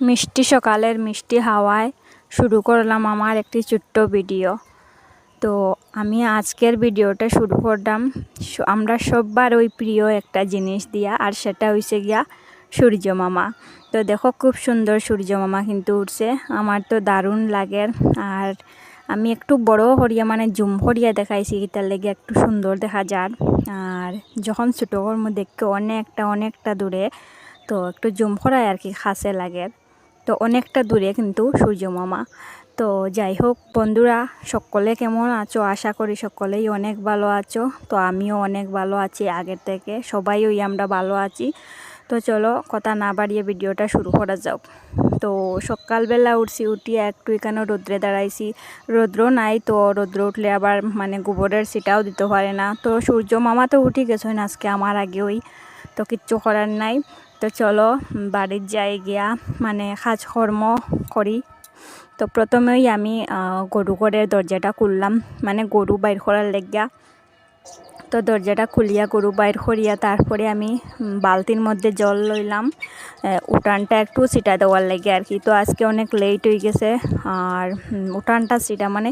মিষ্টি সকালের মিষ্টি হাওয়ায় শুরু করলাম আমার একটি ছোট্ট ভিডিও। তো আমি আজকের ভিডিওটা শুরু করলাম আমরা সবার ওই প্রিয় একটা জিনিস দিয়া, আর সেটা হইছে গিয়া সূর্য মামা। তো দেখো খুব সুন্দর সূর্য মামা কিন্তু উঠছে, আমার তো দারুণ লাগে। আর আমি একটু বড় হরিয়া মানে জুম হরিয়া দেখাইছি, এটার লেগে একটু সুন্দর দেখা যায়। আর যখন ছোটো মধ্যে দেখতে অনেকটা দূরে, তো একটু জুম করায় আর কি খাসে লাগে। তো অনেকটা দূরে কিন্তু সূর্য মামা। তো যাই হোক বন্ধুরা, সকলে কেমন আছো? আশা করি সকলেই অনেক ভালো আছো। তো আমিও অনেক ভালো আছি আগের থেকে, সবাই আমরা ভালো আছি। তো চলো কথা না বাড়িয়ে ভিডিওটা শুরু করা যাক। তো সকালবেলা উঠিয়ে একটু এখানে রোদ্রে দাঁড়াইছি, রৌদ্র নাই, তো রৌদ্র উঠলে আবার মানে গোবরের সিটাও দিতে পারে না। তো সূর্য মামা তো উঠে গেছেন আজকে আমার আগেই, তো কিচ্ছু করার নাই। তো চলো বাড়ির যাই গিয়া মানে কাজকর্ম করি। তো প্রথমেই আমি গরু ঘরের দরজাটা খুললাম, মানে গরু বাইর করার লেগিয়া। তো দরজাটা খুলিয়া গরু বাইর করিয়া তারপরে আমি বালতির মধ্যে জল লইলাম উঠানটা একটু ছিটা দেওয়ার লেগে আর কি। তো আজকে অনেক লেট হয়ে গেছে, আর উঠানটা ছিটা মানে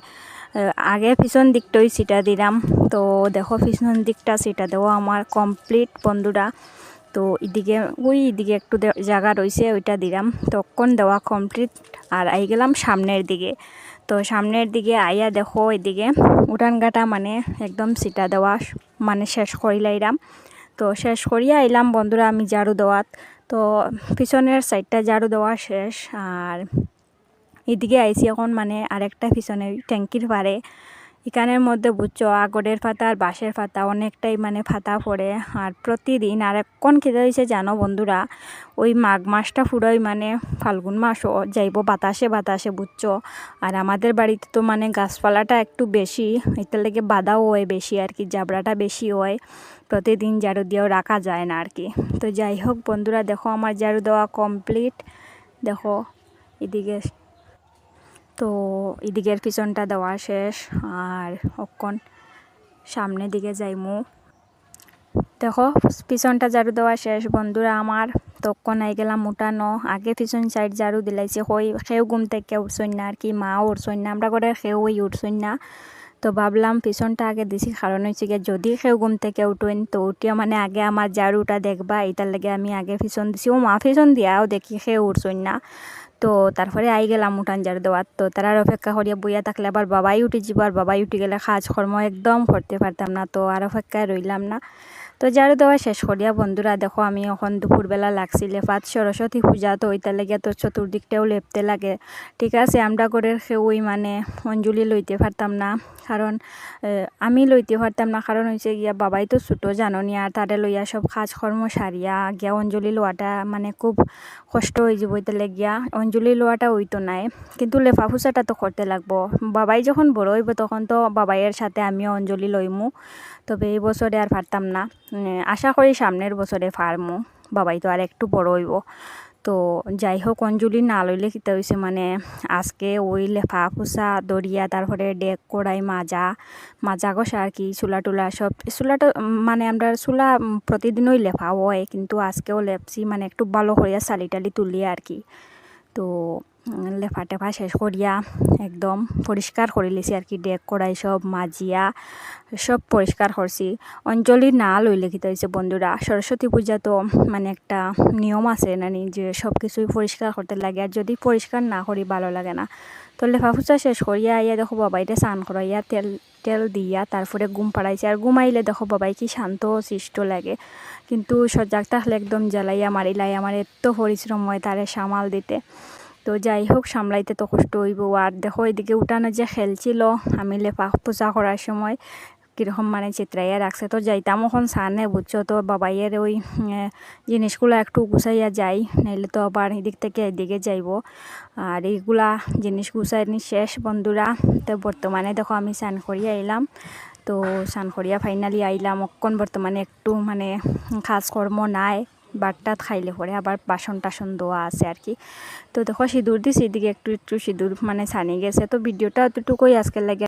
আগে পিছন দিকটাই ছিটা দিলাম। তো দেখো পিছন দিকটা ছিটা দেওয়া আমার কমপ্লিট বন্ধুরা। তো এদিকে একটু জায়গা রয়েছে, ওইটা দিলাম তখন দেওয়া কমপ্লিট। আর আই গেলাম সামনের দিকে। তো সামনের দিকে আইয়া দেখো এদিকে উঠান গাটা মানে একদম সিটা দেওয়া মানে শেষ করিলাম। তো শেষ করিয়া আইলাম বন্ধুরা আমি ঝাড়ু দেওয়াত। তো পিছনের সাইডটা ঝাড়ু দেওয়া শেষ, আর এদিকে আইসি এখন মানে আরেকটা পিছনে ট্যাঙ্কির পারে। এখানের মধ্যে বুঝছো আগরের পাতা আর বাঁশের পাতা অনেকটাই মানে পাতা পড়ে। আর প্রতিদিন আর এখন খেতে হয়েছে জানো বন্ধুরা, ওই মাঘ মাসটা পুরোই মানে ফাল্গুন মাসও যাইব বাতাসে বুঝছো। আর আমাদের বাড়িতে তো মানে গাছপালাটা একটু বেশি, এটার লেগে বাধাও হয় বেশি আর কি, জাবড়াটা বেশি হয়, প্রতিদিন ঝাড়ু দিয়েও রাখা যায় না আর কি। তো যাই হোক বন্ধুরা, দেখো আমার ঝাড়ু দেওয়া কমপ্লিট। দেখো এদিকে, তো এদিকের পিছনটা দেওয়া শেষ, আর অক্ষণ সামনের দিকে যাইমু। দেখো পিছনটা ঝাড়ু দেওয়া শেষ বন্ধুরা আমার। তখন আই গেলাম উঠানো, আগে পিছন সাইড ঝাড়ু দিলাইছে, সেও ঘুম থেকে উঠছই না আর কি, মাও উঠছই না, আমরা করে সেওই উঠছই না। তো ভাবলাম পিছনটা আগে দিছি, কারণ হচ্ছে গিয়ে যদি সেও ঘুম থেকে উঠেন তো উঠিয়া মানে আগে আমার ঝাড়ুটা দেখবা, এটার লাগে আমি আগে পিছন দিছি। ও মা পিছন দিয়াও দেখি সেও উঠছই না। তো তারপরে আই গেলাম উঠান ঝাড়ু দেওয়ার। তো তারা অপেক্ষা করিয়া বইয়া থাকলে আবার বাবাই উঠে যাব, আর বাবাই উঠে গেলে কাজকর্ম একদম করতে পারতাম না, তো আর অপেক্ষায় রইলাম না। তো ঝাড়ু দেওয়া শেষ করিয়া বন্ধুরা দেখো আমি এখন দুপুরবেলা লাগছি লেফাত, সরস্বতী পূজা তো ওইটা লেগে তো চতুর্দিকটাও লেপতে লাগে। ঠিক আছে, আমরা করে ওই মানে অঞ্জলি লইতে পারতাম না, কারণ আমি লইতে পারতাম না, কারণ হয়েছে গিয়া বাবাই তো ছোটো জাননি, আর তারে লইয়া সব কাজকর্ম সারিয়া গিয়া অঞ্জলি লোয়াটা মানে খুব কষ্ট হয়ে যাব, ওইটা লেগিয়া অঞ্জলি লোয়াটা হইতো নাই। কিন্তু লেফা ফুসাটা তো করতে লাগবো, বাবাই যখন বড় হইব তখন তো বাবাইয়ের সাথে আমিও অঞ্জলি লইমু। তবে এই বছরে আর পারতাম না, আশা করি সামনের বছরে পারমু, বাবাই তো আর একটু বড় হইব। তো যাই হোক অঞ্জলি না লইলে কিতা হয়েছে মানে আজকে ওই লেফা ফুসা দরিয়া, তারপরে ডেক কড়াই মাজা ঘষা আর কি, চুলা টুলা সব, চুলাটা মানে আমরা চুলা প্রতিদিনই লেফা হয়, কিন্তু আজকেও লেপছি মানে একটু ভালো করিয়া চালি টালি তুলিয়া আর কি। তো লেফা টেফা শেষ করিয়া একদম পরিষ্কার করে লিছি আর কি, ডেক কড়াই সব মাজিয়া সব পরিষ্কার করছি। অঞ্জলি না লইলে কি হয়েছে বন্ধুরা, সরস্বতী পূজা তো মানে একটা নিয়ম আছে নানি, যে সব কিছুই পরিষ্কার করতে লাগে, আর যদি পরিষ্কার না করি ভালো লাগে না। তো লেফা ফুচা শেষ করিয়া আইয়া দেখো বাবাইটা স্নান করাইয়া তেল দিয়া তারপরে ঘুম পাড়াইছে। আর ঘুমাইলে দেখো বাবাই কি শান্ত সৃষ্ট লাগে, কিন্তু সজাগ থাকলে একদম জ্বালাইয়া মারিলাই, আমার এত পরিশ্রম হয় তারে সামাল দিতে। তো যাই হোক সামলাইতে তো কষ্ট হইব। আর দেখো এদিকে উঠানো যে খেলছিল আমি লেফা পূজা করার সময়, কীরকম মানে চিত্রাইয়া রাখছে। তো যাইতাম ওখান সানে বুঝছো, তো বাবাইয়ের ওই জিনিসগুলো একটু গুছাইয়া যাই, নাইলে তো আবার এদিক থেকে এদিকে যাইব। আর এইগুলা জিনিস গুছাই নি শেষ বন্ধুরা। তো বর্তমানে দেখো আমি স্নান করিয়া আইলাম। তো স্নান করিয়া ফাইনালি আইলাম, অক্ষণ বর্তমানে একটু মানে কাজকর্ম নাই, বাটটাত খাইলে পরে আবার বাসন টাসন ধোয়া আছে আর কি। তো দেখো সিঁদুর দিছি, এদিকে একটু সিঁদুর মানে ছানি গেছে। তো ভিডিওটা অতটুকুই আজকের লাগে।